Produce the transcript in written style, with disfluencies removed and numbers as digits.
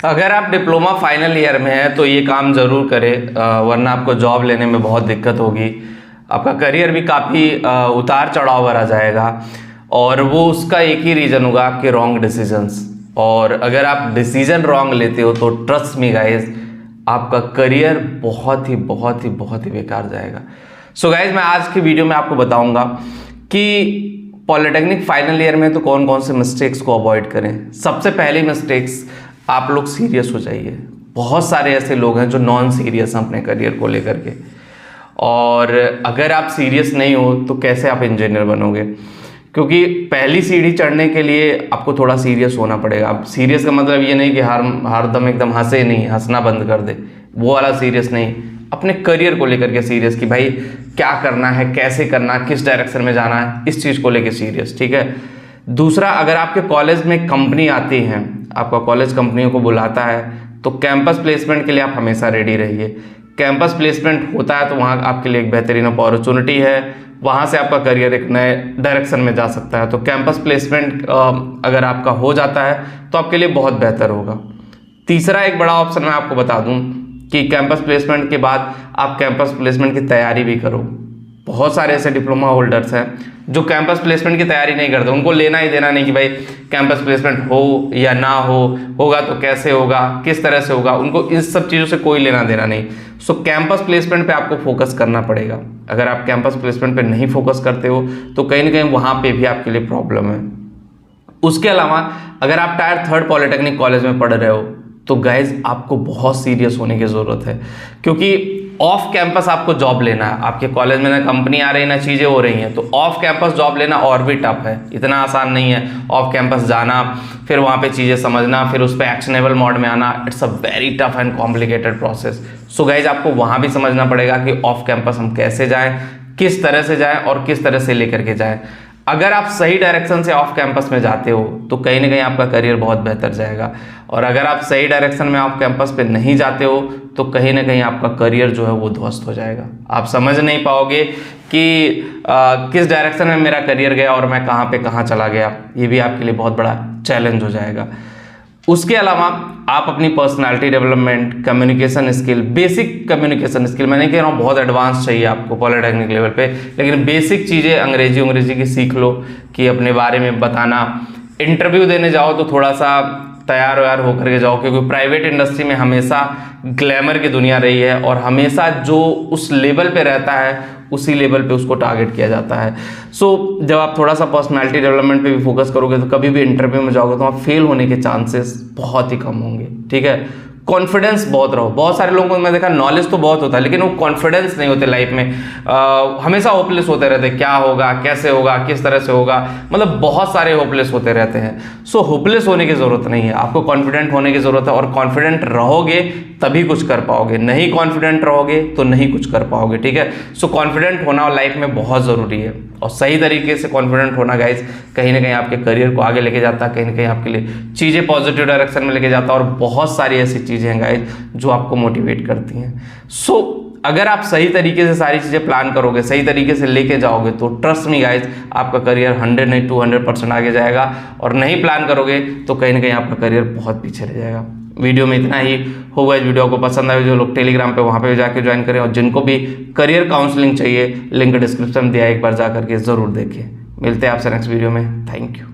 अगर आप diploma final year में हैं तो ये काम ज़रूर करें, वरना आपको जॉब लेने में बहुत दिक्कत होगी। आपका करियर भी काफ़ी उतार चढ़ाव भरा जाएगा और वो उसका एक ही रीज़न होगा, आपके रॉन्ग डिसीजंस। और अगर आप डिसीजन रॉन्ग लेते हो तो ट्रस्ट मी गाइज, आपका करियर बहुत ही बेकार जाएगा। सो गाइज, मैं आज की वीडियो में आपको बताऊंगा कि पॉलिटेक्निक फाइनल ईयर में तो कौन कौन से मिस्टेक्स को अवॉइड करें। सबसे पहली मिस्टेक्स, आप लोग सीरियस हो जाइए। बहुत सारे ऐसे लोग हैं जो नॉन सीरियस हैं अपने करियर को लेकर के, और अगर आप सीरियस नहीं हो तो कैसे आप इंजीनियर बनोगे? क्योंकि पहली सीढ़ी चढ़ने के लिए आपको थोड़ा सीरियस होना पड़ेगा। अब सीरियस का मतलब ये नहीं कि हर दम एकदम हंसे नहीं, हंसना बंद कर दे, वो वाला सीरियस नहीं। अपने करियर को लेकर के सीरियस कि भाई क्या करना है, कैसे करना है, किस डायरेक्शन में जाना है, इस चीज़ को लेकर सीरियस, ठीक है। दूसरा, अगर आपके कॉलेज में कंपनी आती है, आपका कॉलेज कंपनियों को बुलाता है, तो कैंपस प्लेसमेंट के लिए आप हमेशा रेडी रहिए। कैंपस प्लेसमेंट होता है तो वहाँ आपके लिए एक बेहतरीन अपॉर्चुनिटी है, वहाँ से आपका करियर एक नए डायरेक्शन में जा सकता है। तो कैंपस प्लेसमेंट अगर आपका हो जाता है तो आपके लिए बहुत बेहतर होगा। तीसरा एक बड़ा ऑप्शन मैं आपको बता दूं कि कैंपस प्लेसमेंट के बाद आप कैंपस प्लेसमेंट की तैयारी भी करो। बहुत सारे ऐसे डिप्लोमा होल्डर्स हैं जो कैंपस प्लेसमेंट की तैयारी नहीं करते, उनको लेना ही देना नहीं कि भाई कैंपस प्लेसमेंट हो या ना हो, होगा तो कैसे होगा, किस तरह से होगा, उनको इस सब चीज़ों से कोई लेना देना नहीं। सो कैंपस प्लेसमेंट पे आपको फोकस करना पड़ेगा। अगर आप कैंपस प्लेसमेंट पे नहीं फोकस करते हो तो कहीं ना कहीं वहाँ पे भी आपके लिए प्रॉब्लम है। उसके अलावा अगर आप टायर 3 पॉलिटेक्निक कॉलेज में पढ़ रहे हो तो गाइज आपको बहुत सीरियस होने की ज़रूरत है, क्योंकि ऑफ कैंपस आपको जॉब लेना है। आपके कॉलेज में ना कंपनी आ रही है ना चीज़ें हो रही हैं, तो ऑफ कैंपस जॉब लेना और भी टफ है। इतना आसान नहीं है ऑफ कैंपस जाना, फिर वहाँ पे चीज़ें समझना, फिर उस पर एक्शनेबल मोड में आना। It's a very tough and complicated process. So guys, आपको वहाँ भी समझना पड़ेगा कि ऑफ कैंपस हम कैसे जाएँ, किस तरह से जाएँ और किस तरह से लेकर के जाएँ। अगर आप सही डायरेक्शन से ऑफ कैंपस में जाते हो तो कहीं ना कहीं आपका करियर बहुत बेहतर जाएगा, और अगर आप सही डायरेक्शन में ऑफ कैंपस पे नहीं जाते हो तो कहीं ना कहीं आपका करियर जो है वो ध्वस्त हो जाएगा। आप समझ नहीं पाओगे कि किस डायरेक्शन में मेरा करियर गया और मैं कहाँ पे कहाँ चला गया। ये भी आपके लिए बहुत बड़ा चैलेंज हो जाएगा। उसके अलावा आप अपनी personality development, communication skill, basic communication skill, मैं नहीं कह रहा हूँ बहुत एडवांस चाहिए आपको पॉलिटेक्निक लेवल पे, लेकिन बेसिक चीज़ें अंग्रेजी की सीख लो कि अपने बारे में बताना। इंटरव्यू देने जाओ तो थोड़ा सा तैयार व्यार होकर के जाओ, क्योंकि प्राइवेट इंडस्ट्री में हमेशा ग्लैमर की दुनिया रही है और हमेशा जो उस लेवल पे रहता है उसी लेवल पे उसको टारगेट किया जाता है। सो जब आप थोड़ा सा पर्सनालिटी डेवलपमेंट पे भी फोकस करोगे तो कभी भी इंटरव्यू में जाओगे तो आप फेल होने के चांसेस बहुत ही कम होंगे, ठीक है। कॉन्फिडेंस बहुत रहो। बहुत सारे लोगों को मैं देखा नॉलेज तो बहुत होता है लेकिन वो कॉन्फिडेंस नहीं होते लाइफ में, हमेशा होपलेस होते रहते, क्या होगा, कैसे होगा, किस तरह से होगा, मतलब बहुत सारे होपलेस होते रहते हैं। सो होपलेस होने की ज़रूरत नहीं है, आपको कॉन्फिडेंट होने की ज़रूरत है, और कॉन्फिडेंट रहोगे तभी कुछ कर पाओगे, नहीं कॉन्फिडेंट रहोगे तो नहीं कुछ कर पाओगे, ठीक है। सो कॉन्फिडेंट होना लाइफ में बहुत ज़रूरी है, और सही तरीके से कॉन्फिडेंट होना गाइज कहीं ना कहीं आपके करियर को आगे लेके जाता है, कहीं ना कहीं आपके लिए चीज़ें पॉजिटिव डायरेक्शन में लेके जाता है, और बहुत सारी ऐसी चीज़ें हैं गाइज जो आपको मोटिवेट करती हैं। सो अगर आप सही तरीके से सारी चीज़ें प्लान करोगे, सही तरीके से लेके जाओगे तो ट्रस्ट मी गाइज आपका करियर 100 नहीं 200% आगे जाएगा, और नहीं प्लान करोगे तो कहीं ना कहीं आपका करियर बहुत पीछे रह जाएगा। वीडियो में इतना ही होगा। इस वीडियो को पसंद आए जो लोग टेलीग्राम पे वहाँ पे जाके ज्वाइन करें, और जिनको भी करियर काउंसलिंग चाहिए लिंक डिस्क्रिप्शन में दिया है, एक बार जा करके ज़रूर देखिए। मिलते हैं आपसे नेक्स्ट वीडियो में। Thank you.